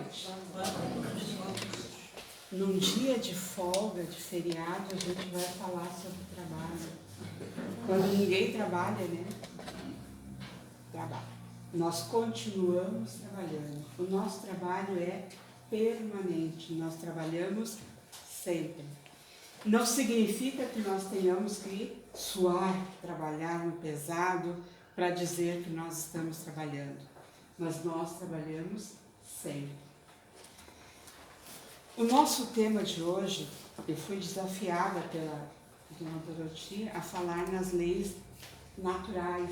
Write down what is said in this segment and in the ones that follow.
noite. Num dia de folga, de feriado, a gente vai falar sobre trabalho. Quando ninguém trabalha, né? Trabalho. Nós continuamos trabalhando. O nosso trabalho é permanente. Nós trabalhamos sempre. Não significa que nós tenhamos que suar, trabalhar no pesado para dizer que nós estamos trabalhando. Mas nós trabalhamos sempre. O nosso tema de hoje, eu fui desafiada pela Dona Doroti a falar nas leis naturais,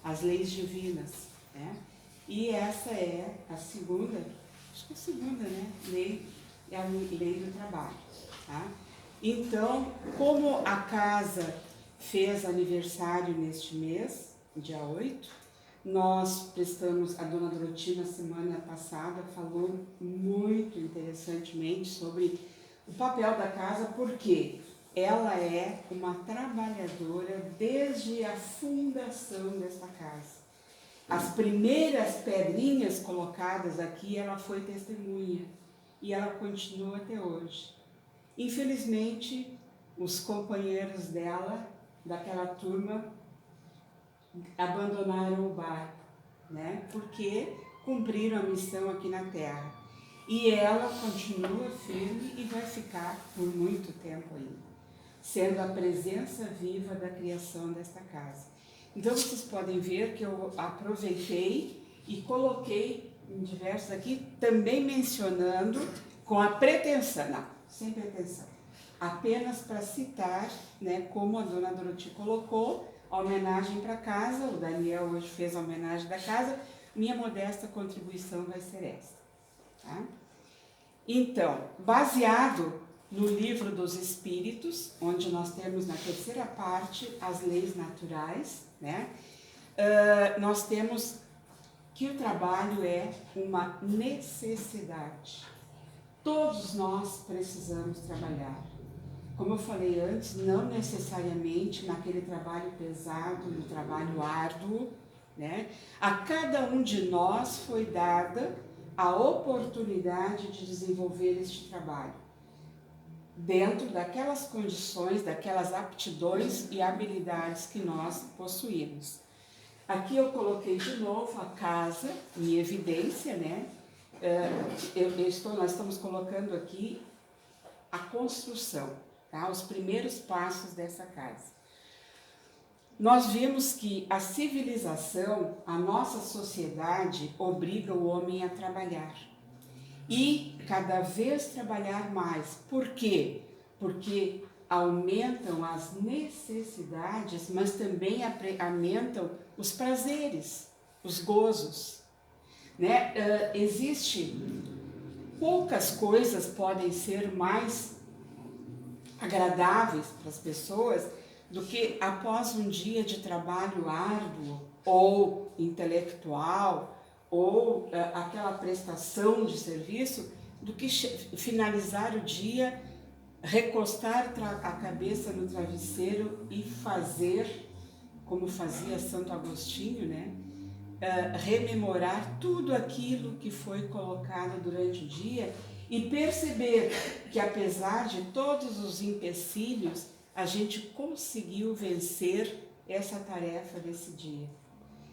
as leis divinas, né? E essa é a segunda, acho que é a segunda, né? Lei, é a lei do trabalho, tá? Então, como a casa fez aniversário neste mês, dia 8, nós prestamos, a Dona Doroti na semana passada falou muito interessantemente sobre o papel da casa, porque ela é uma trabalhadora desde a fundação desta casa. As primeiras pedrinhas colocadas aqui, ela foi testemunha e ela continua até hoje. Infelizmente, os companheiros dela, daquela turma, abandonaram o barco, né? Porque cumpriram a missão aqui na Terra. E ela continua firme e vai ficar por muito tempo ainda, sendo a presença viva da criação desta casa. Então vocês podem ver que eu aproveitei e coloquei em diversos aqui, também mencionando com a pretensão, não, sem pretensão, apenas para citar, né, como a Dona Doroti colocou, a homenagem para casa, o Daniel hoje fez a homenagem da casa, minha modesta contribuição vai ser essa. Tá? Então, baseado no Livro dos Espíritos, onde nós temos na terceira parte as leis naturais, né? Nós temos que o trabalho é uma necessidade. Todos nós precisamos trabalhar. Como eu falei antes, não necessariamente naquele trabalho pesado, no trabalho árduo, né? A cada um de nós foi dada a oportunidade de desenvolver este trabalho, dentro daquelas condições, daquelas aptidões e habilidades que nós possuímos. Aqui eu coloquei de novo a casa em evidência, né? Nós estamos colocando aqui a construção. Tá? Os primeiros passos dessa casa. Nós vimos que a civilização, a nossa sociedade, obriga o homem a trabalhar. E cada vez trabalhar mais. Por quê? Porque aumentam as necessidades, mas também aumentam os prazeres, os gozos. Né? Poucas coisas podem ser mais agradáveis para as pessoas do que após um dia de trabalho árduo ou intelectual ou aquela prestação de serviço, do que finalizar o dia, recostar a cabeça no travesseiro e fazer, como fazia Santo Agostinho, né? Rememorar tudo aquilo que foi colocado durante o dia e perceber que, apesar de todos os empecilhos, a gente conseguiu vencer essa tarefa desse dia.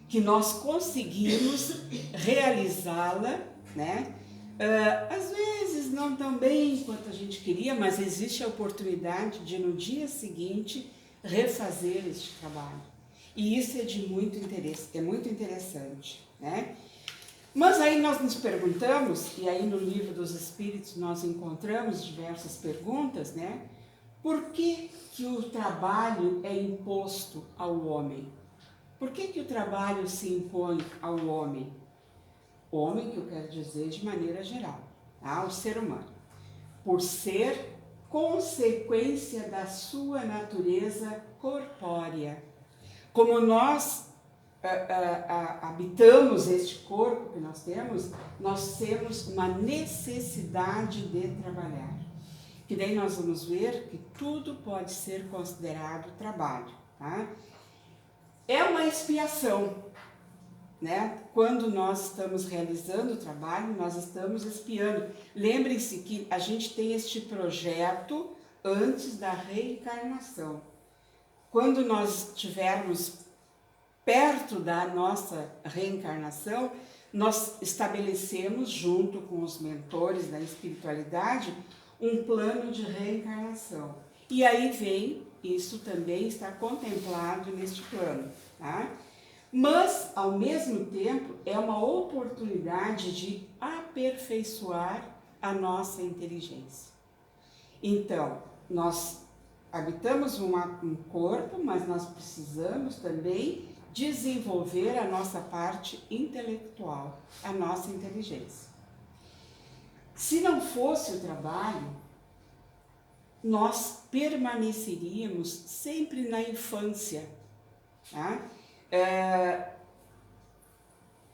Que nós conseguimos realizá-la, né? Às vezes não tão bem quanto a gente queria, mas existe a oportunidade de, no dia seguinte, refazer este trabalho. E isso é de muito interesse, é muito interessante, né? Mas aí nós nos perguntamos, e aí no Livro dos Espíritos nós encontramos diversas perguntas, né? Por que o trabalho é imposto ao homem? Por que o trabalho se impõe ao homem? Homem, que eu quero dizer de maneira geral, tá? O ser humano. Por ser consequência da sua natureza corpórea. Como nós habitamos este corpo que nós temos uma necessidade de trabalhar. Que daí nós vamos ver que tudo pode ser considerado trabalho. Tá? É uma expiação. né? Quando nós estamos realizando o trabalho, nós estamos espiando. Lembrem-se que a gente tem este projeto antes da reencarnação. Quando nós estivermos perto da nossa reencarnação, nós estabelecemos, junto com os mentores da espiritualidade, um plano de reencarnação. E aí vem, isso também está contemplado neste plano, tá? Mas, ao mesmo tempo, é uma oportunidade de aperfeiçoar a nossa inteligência. Então, nós habitamos um corpo, mas nós precisamos também desenvolver a nossa parte intelectual, a nossa inteligência. Se não fosse o trabalho, nós permaneceríamos sempre na infância, tá?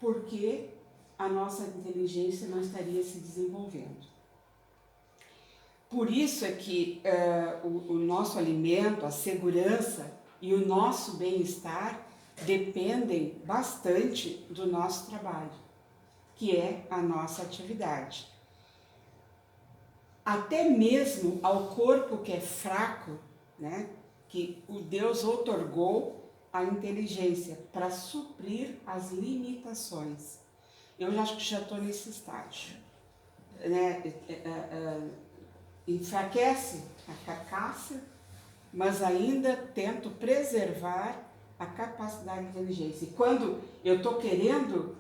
Porque a nossa inteligência não estaria se desenvolvendo. Por isso é que o nosso alimento, a segurança e o nosso bem-estar dependem bastante do nosso trabalho, que é a nossa atividade. Até mesmo ao corpo que é fraco, né, que o Deus outorgou a inteligência para suprir as limitações. Eu acho que já estou nesse estágio, né? Enfraquece a carcaça, mas ainda tento preservar a capacidade de inteligência. E quando eu estou querendo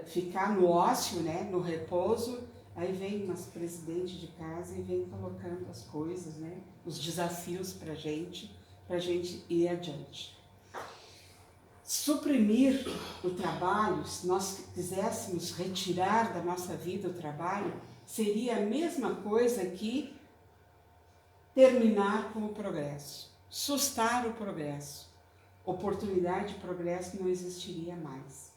ficar no ócio, né, no repouso, aí vem umas presidente de casa e vem colocando as coisas, né, os desafios para a gente ir adiante. Suprimir o trabalho, se nós quiséssemos retirar da nossa vida o trabalho, seria a mesma coisa que terminar com o progresso, sustar o progresso. Oportunidade de progresso não existiria mais.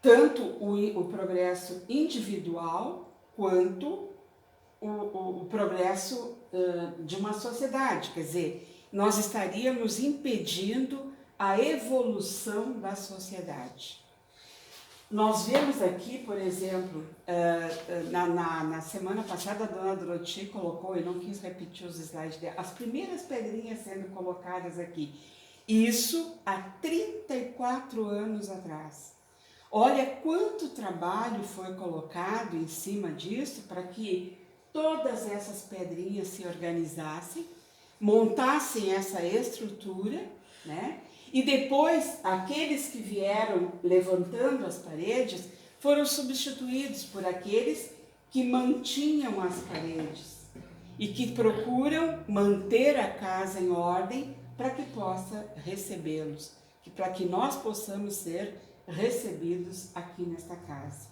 Tanto o progresso individual quanto o progresso de uma sociedade, quer dizer, nós estaríamos impedindo a evolução da sociedade. Nós vemos aqui, por exemplo, na semana passada a dona Doroti colocou, eu não quis repetir os slides dela, as primeiras pedrinhas sendo colocadas aqui. Isso há 34 anos atrás. Olha quanto trabalho foi colocado em cima disso para que todas essas pedrinhas se organizassem, montassem essa estrutura, né? E depois, aqueles que vieram levantando as paredes foram substituídos por aqueles que mantinham as paredes e que procuram manter a casa em ordem para que possa recebê-los, para que nós possamos ser recebidos aqui nesta casa.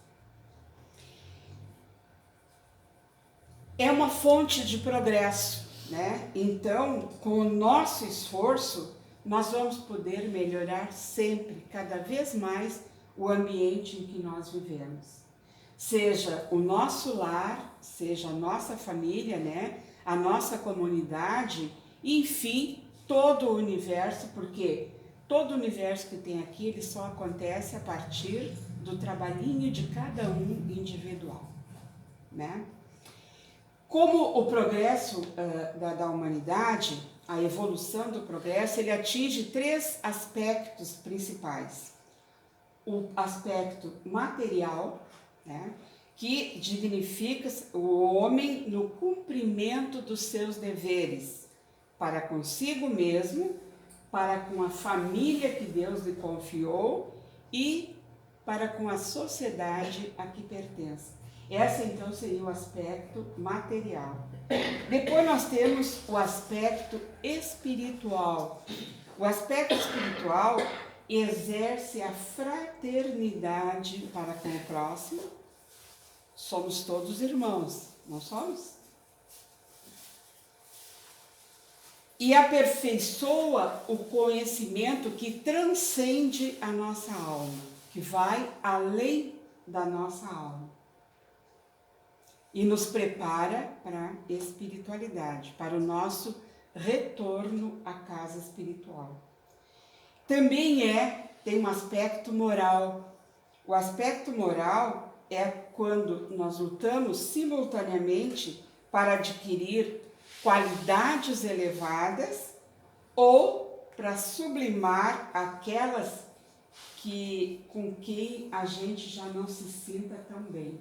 É uma fonte de progresso, né? Então, com o nosso esforço, nós vamos poder melhorar sempre, cada vez mais, o ambiente em que nós vivemos. Seja o nosso lar, seja a nossa família, né? A nossa comunidade, enfim, todo o universo, porque todo o universo que tem aqui, ele só acontece a partir do trabalhinho de cada um individual, né? Como o progresso da humanidade, a evolução do progresso, ele atinge 3 aspectos principais. O aspecto material, né, que dignifica o homem no cumprimento dos seus deveres para consigo mesmo, para com a família que Deus lhe confiou e para com a sociedade a que pertence. Esse, então, seria o aspecto material. Depois nós temos o aspecto espiritual. O aspecto espiritual exerce a fraternidade para com o próximo. Somos todos irmãos, não somos? E aperfeiçoa o conhecimento que transcende a nossa alma, que vai além da nossa alma. E nos prepara para a espiritualidade, para o nosso retorno à casa espiritual. Também tem um aspecto moral. O aspecto moral é quando nós lutamos simultaneamente para adquirir qualidades elevadas ou para sublimar aquelas com quem a gente já não se sinta tão bem.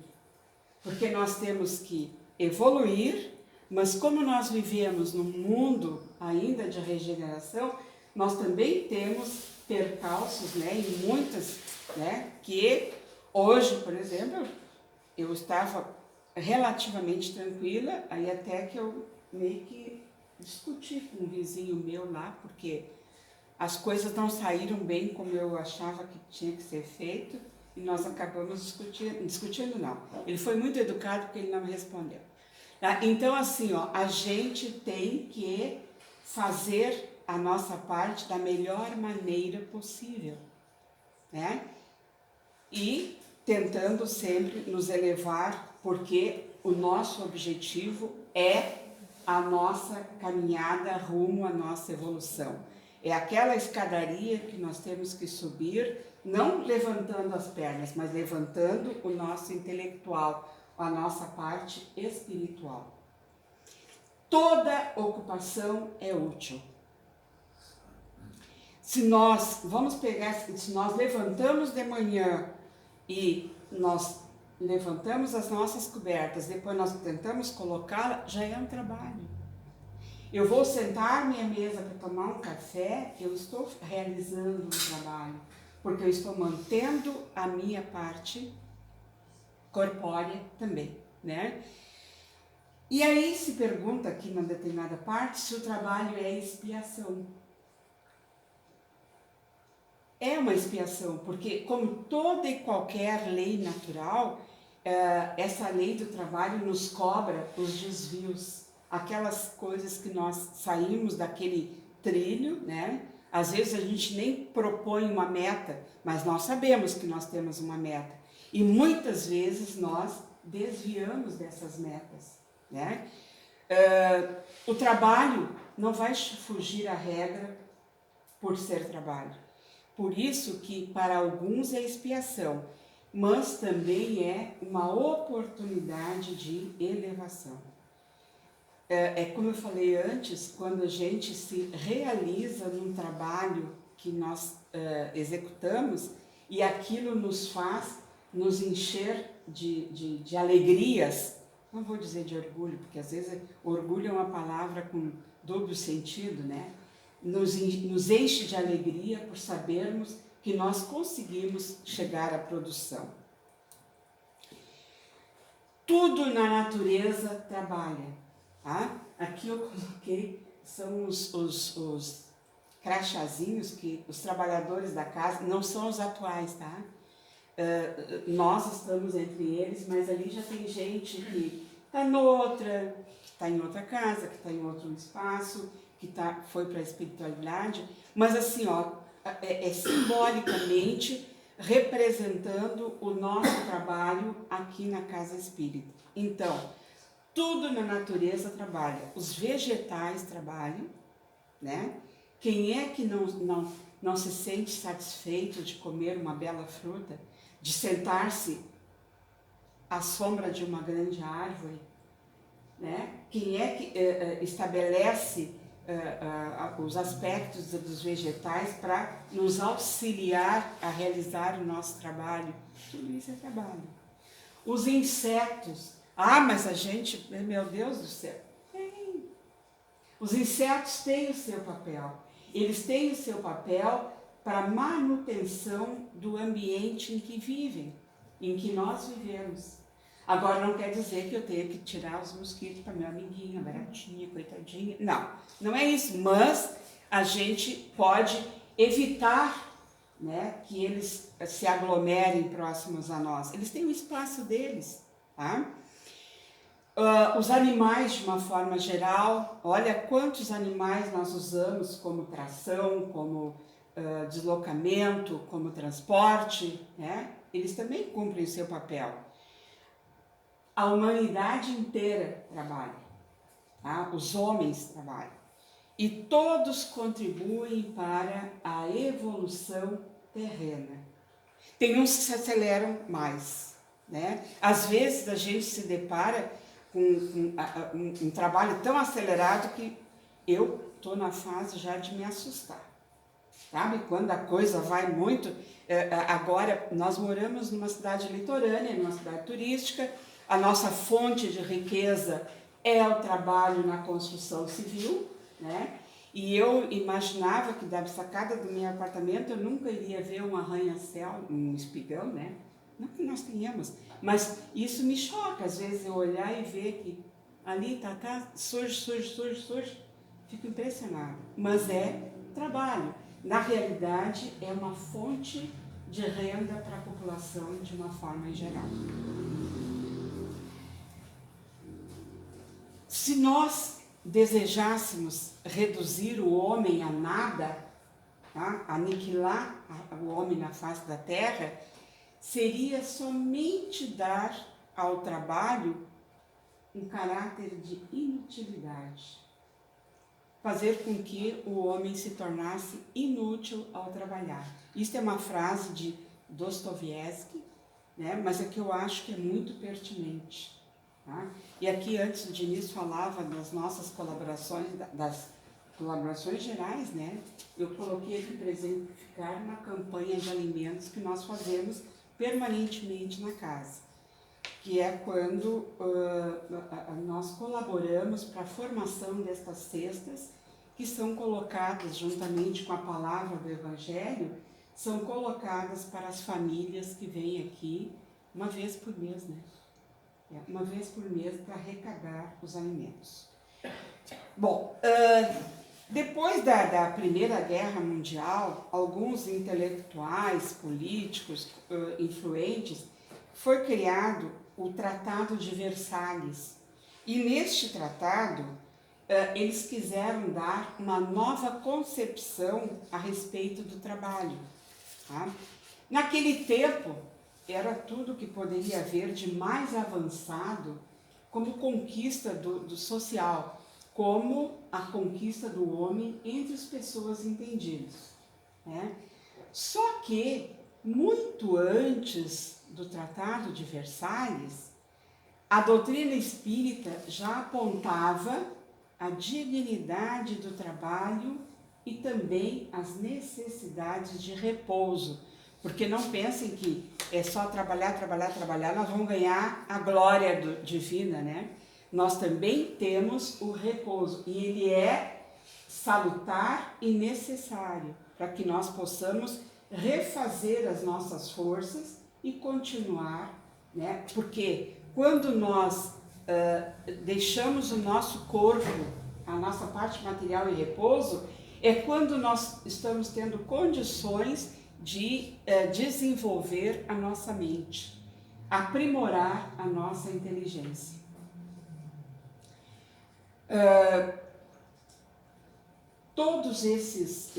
Porque nós temos que evoluir, mas como nós vivemos num mundo ainda de regeneração, nós também temos percalços, né, e muitas, né, que hoje, por exemplo, eu estava relativamente tranquila, aí até que eu meio que discuti com um vizinho meu lá, porque as coisas não saíram bem como eu achava que tinha que ser feito, e nós acabamos discutindo não. Ele foi muito educado porque ele não me respondeu. Então, assim, a gente tem que fazer a nossa parte da melhor maneira possível, né? E tentando sempre nos elevar, porque o nosso objetivo é a nossa caminhada rumo à nossa evolução. É aquela escadaria que nós temos que subir, não levantando as pernas, mas levantando o nosso intelectual, a nossa parte espiritual. Toda ocupação é útil. Se nós levantamos de manhã e nós levantamos as nossas cobertas, depois nós tentamos colocá-la, já é um trabalho. Eu vou sentar-me à mesa para tomar um café, eu estou realizando um trabalho, porque eu estou mantendo a minha parte corpórea também, né? E aí se pergunta aqui na determinada parte se o trabalho é expiação. É uma expiação, porque como toda e qualquer lei natural, essa lei do trabalho nos cobra os desvios, aquelas coisas que nós saímos daquele trilho, né? Às vezes a gente nem propõe uma meta, mas nós sabemos que nós temos uma meta. E muitas vezes nós desviamos dessas metas, né? O trabalho não vai fugir à regra por ser trabalho. Por isso que para alguns é expiação, mas também é uma oportunidade de elevação. Como eu falei antes, quando a gente se realiza num trabalho que nós executamos e aquilo nos faz nos encher de alegrias, não vou dizer de orgulho, porque às vezes orgulho é uma palavra com duplo sentido, né? Nos enche de alegria por sabermos que nós conseguimos chegar à produção. Tudo na natureza trabalha, tá? Aqui eu coloquei, são os crachazinhos que os trabalhadores da casa, não são os atuais, tá? Nós estamos entre eles, mas ali já tem gente que está noutra, que está em outra casa, que está em outro espaço, que foi para a espiritualidade, mas assim, simbolicamente representando o nosso trabalho aqui na Casa Espírita. Então, tudo na natureza trabalha. Os vegetais trabalham, né? Quem é que não se sente satisfeito de comer uma bela fruta, de sentar-se à sombra de uma grande árvore, né? Quem é que estabelece os aspectos dos vegetais para nos auxiliar a realizar o nosso trabalho? Tudo isso é trabalho. Os insetos, mas a gente, meu Deus do céu, tem. Os insetos têm o seu papel. Eles têm o seu papel para a manutenção do ambiente em que vivem, em que nós vivemos. Agora não quer dizer que eu tenha que tirar os mosquitos para meu amiguinho, a baratinha, coitadinha. Não, não é isso. Mas a gente pode evitar, né, que eles se aglomerem próximos a nós. Eles têm o espaço deles, tá? Os animais, de uma forma geral, olha quantos animais nós usamos como tração, como deslocamento, como transporte, né? Eles também cumprem o seu papel. A humanidade inteira trabalha, tá? Os homens trabalham. e todos contribuem para a evolução terrena. Tem uns que se aceleram mais, né? Às vezes a gente se depara com um trabalho tão acelerado que eu estou na fase já de me assustar. Sabe? Quando a coisa vai muito... Agora, nós moramos numa cidade litorânea, numa cidade turística, a nossa fonte de riqueza é o trabalho na construção civil, né? E eu imaginava que da sacada do meu apartamento eu nunca iria ver um arranha-céu, um espigão, né? Não que nós tenhamos, mas isso me choca, às vezes eu olhar e ver que ali tá surge, fico impressionada. Mas é trabalho. Na realidade, é uma fonte de renda para a população de uma forma em geral. Se nós desejássemos reduzir o homem a nada, tá? Aniquilar o homem na face da terra, seria somente dar ao trabalho um caráter de inutilidade. Fazer com que o homem se tornasse inútil ao trabalhar. Isso é uma frase de Dostoiévski, né? Mas é que eu acho que é muito pertinente. Tá? E aqui antes o Diniz falava das nossas colaborações, das colaborações gerais, né? Eu coloquei aqui para exemplificar uma campanha de alimentos que nós fazemos permanentemente na casa, que é quando nós colaboramos para a formação destas cestas, que são colocadas juntamente com a palavra do Evangelho, são colocadas para as famílias que vêm aqui uma vez por mês, né? Uma vez por mês para arrecadar os alimentos. Bom, depois da Primeira Guerra Mundial, alguns intelectuais, políticos, influentes, foi criado o Tratado de Versalhes. E neste tratado, eles quiseram dar uma nova concepção a respeito do trabalho. Tá? Naquele tempo, era tudo que poderia haver de mais avançado como conquista do social, como a conquista do homem entre as pessoas entendidas. Né? Só que, muito antes do Tratado de Versalhes, a doutrina espírita já apontava a dignidade do trabalho e também as necessidades de repouso. Porque não pensem que é só trabalhar, nós vamos ganhar a glória divina, né? Nós também temos o repouso e ele é salutar e necessário para que nós possamos refazer as nossas forças e continuar, né? Porque quando nós deixamos o nosso corpo, a nossa parte material em repouso, é quando nós estamos tendo condições de desenvolver a nossa mente, aprimorar a nossa inteligência. Todos esses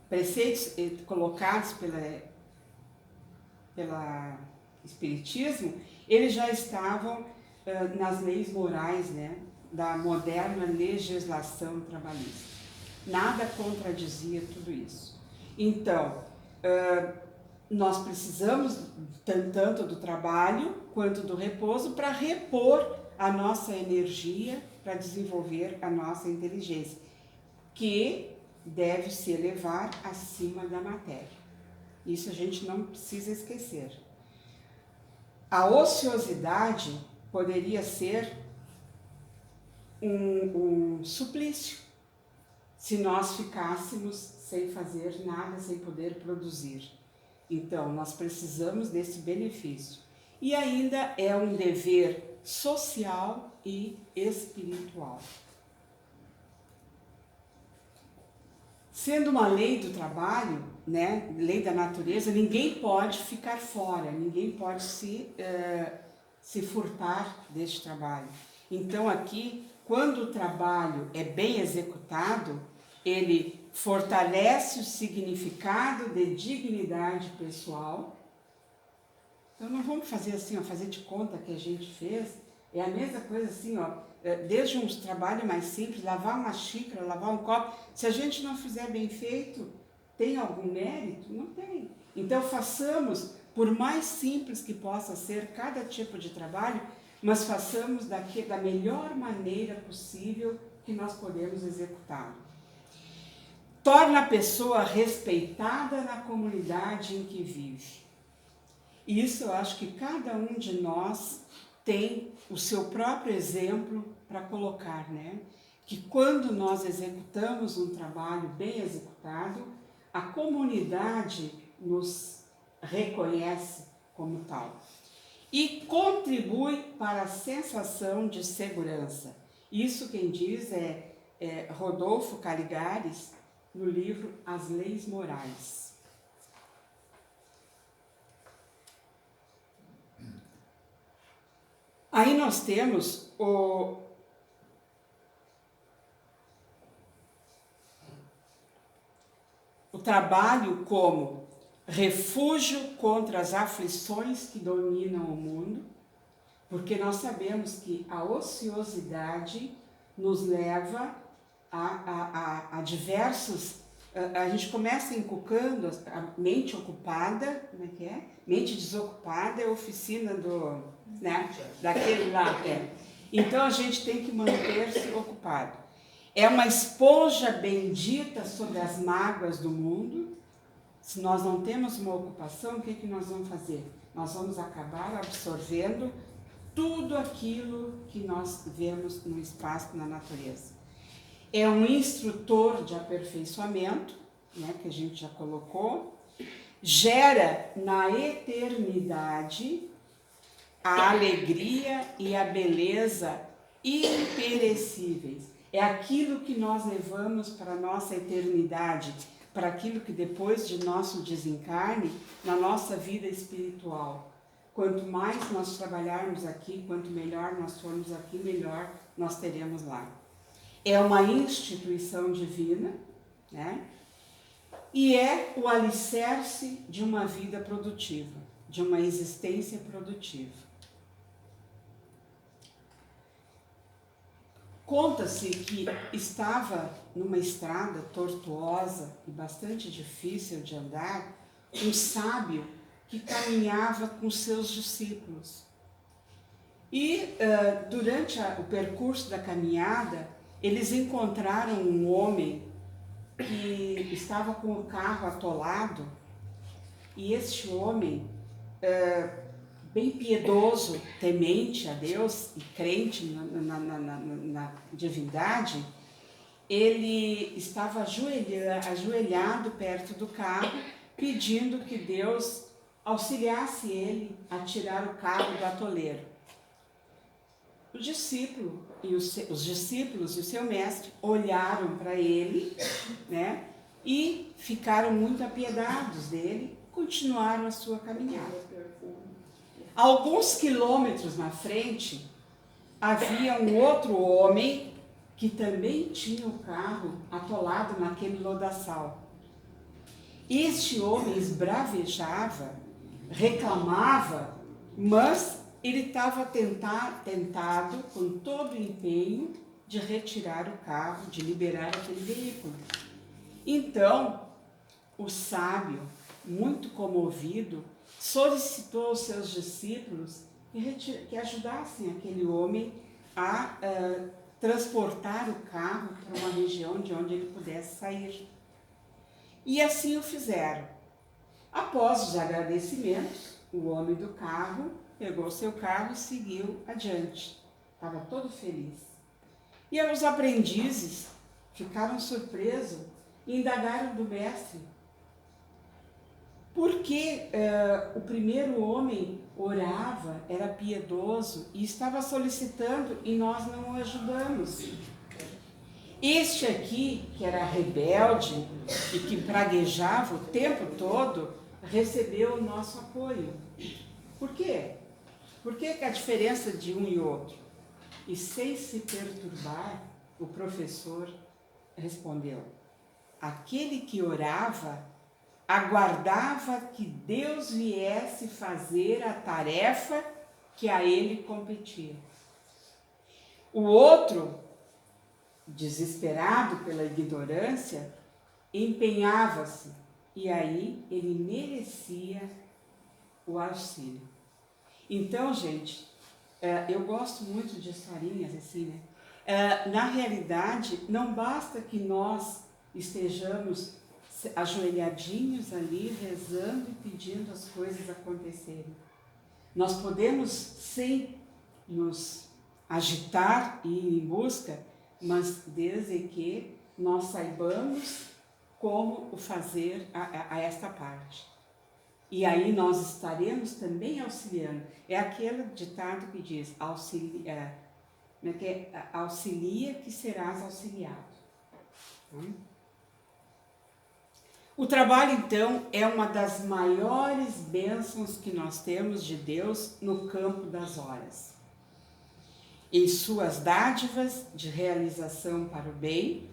preceitos colocados pela Espiritismo, eles já estavam nas leis morais, né, da moderna legislação trabalhista. Nada contradizia tudo isso. Então, nós precisamos tanto do trabalho quanto do repouso para repor a nossa energia, para desenvolver a nossa inteligência, que deve se elevar acima da matéria. Isso a gente não precisa esquecer. A ociosidade poderia ser um suplício, se nós ficássemos sem fazer nada, sem poder produzir. Então, nós precisamos desse benefício. E ainda é um dever social e espiritual. Sendo uma lei do trabalho, né, lei da natureza, ninguém pode ficar fora, ninguém pode se furtar deste trabalho. Então aqui, quando o trabalho é bem executado, ele fortalece o significado de dignidade pessoal. Então não vamos fazer assim, ó, fazer de conta que a gente fez. É a mesma coisa assim, ó, desde um trabalho mais simples, lavar uma xícara, lavar um copo, se a gente não fizer bem feito, tem algum mérito? Não tem. Então façamos, por mais simples que possa ser cada tipo de trabalho, mas façamos da melhor maneira possível que nós podemos executá-lo. Torna a pessoa respeitada na comunidade em que vive. Isso eu acho que cada um de nós tem o seu próprio exemplo para colocar, né? Que quando nós executamos um trabalho bem executado, a comunidade nos reconhece como tal e contribui para a sensação de segurança. Isso quem diz é Rodolfo Caligares, no livro As Leis Morais. Aí nós temos o trabalho como refúgio contra as aflições que dominam o mundo, porque nós sabemos que a ociosidade nos leva a diversos... A gente começa inculcando a mente ocupada, como é que é? Mente desocupada é a oficina do... né? Daquele lá. Então a gente tem que manter-se ocupado. É uma esponja bendita sobre as mágoas do mundo. Se nós não temos uma ocupação, o que nós vamos fazer? Nós vamos acabar absorvendo tudo aquilo que nós vemos no espaço, na natureza. É um instrutor de aperfeiçoamento, né, que a gente já colocou. Gera na eternidade a alegria e a beleza imperecíveis. É aquilo que nós levamos para a nossa eternidade, para aquilo que depois de nosso desencarne, na nossa vida espiritual. Quanto mais nós trabalharmos aqui, quanto melhor nós formos aqui, melhor nós teremos lá. É uma instituição divina, né? E é o alicerce de uma vida produtiva, de uma existência produtiva. Conta-se que estava numa estrada tortuosa e bastante difícil de andar, um sábio que caminhava com seus discípulos. E durante o percurso da caminhada, eles encontraram um homem que estava com o carro atolado, e este homem, bem piedoso, temente a Deus e crente na divindade, ele estava ajoelhado perto do carro, pedindo que Deus auxiliasse ele a tirar o carro do atoleiro. O discípulo os discípulos e o seu mestre olharam para ele, né, e ficaram muito apiedados dele, continuaram a sua caminhada. Alguns quilômetros na frente, havia um outro homem que também tinha o carro atolado naquele lodaçal. Este homem esbravejava, reclamava, mas ele estava tentado, com todo o empenho, de retirar o carro, de liberar aquele veículo. Então, o sábio, muito comovido, solicitou aos seus discípulos que ajudassem aquele homem a transportar o carro para uma região de onde ele pudesse sair. E assim o fizeram. Após os agradecimentos, o homem do carro pegou seu carro e seguiu adiante. Estava todo feliz. E os aprendizes ficaram surpresos e indagaram do mestre por que o primeiro homem orava, era piedoso e estava solicitando e nós não o ajudamos. Este aqui, que era rebelde e que praguejava o tempo todo, recebeu o nosso apoio. Por quê? Por que a diferença de um e outro? E sem se perturbar, o professor respondeu: aquele que orava aguardava que Deus viesse fazer a tarefa que a ele competia. O outro, desesperado pela ignorância, empenhava-se e aí ele merecia o auxílio. Então, gente, eu gosto muito de historinhas assim, né? Na realidade, não basta que nós estejamos ajoelhadinhos ali, rezando e pedindo as coisas acontecerem. Nós podemos, sim, nos agitar e ir em busca, mas desde que nós saibamos como o fazer a esta parte. E aí nós estaremos também auxiliando. É aquele ditado que diz, auxilia que serás auxiliado. O trabalho, então, é uma das maiores bênçãos que nós temos de Deus no campo das horas. Em suas dádivas de realização para o bem,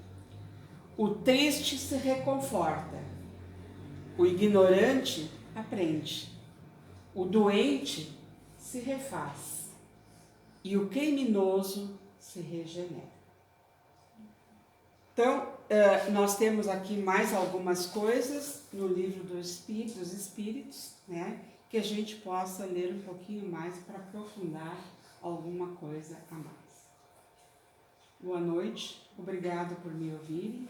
o triste se reconforta, o ignorante aprende, o doente se refaz e o criminoso se regenera. Então, nós temos aqui mais algumas coisas no livro dos Espíritos, né, que a gente possa ler um pouquinho mais para aprofundar alguma coisa a mais. Boa noite, obrigado por me ouvirem.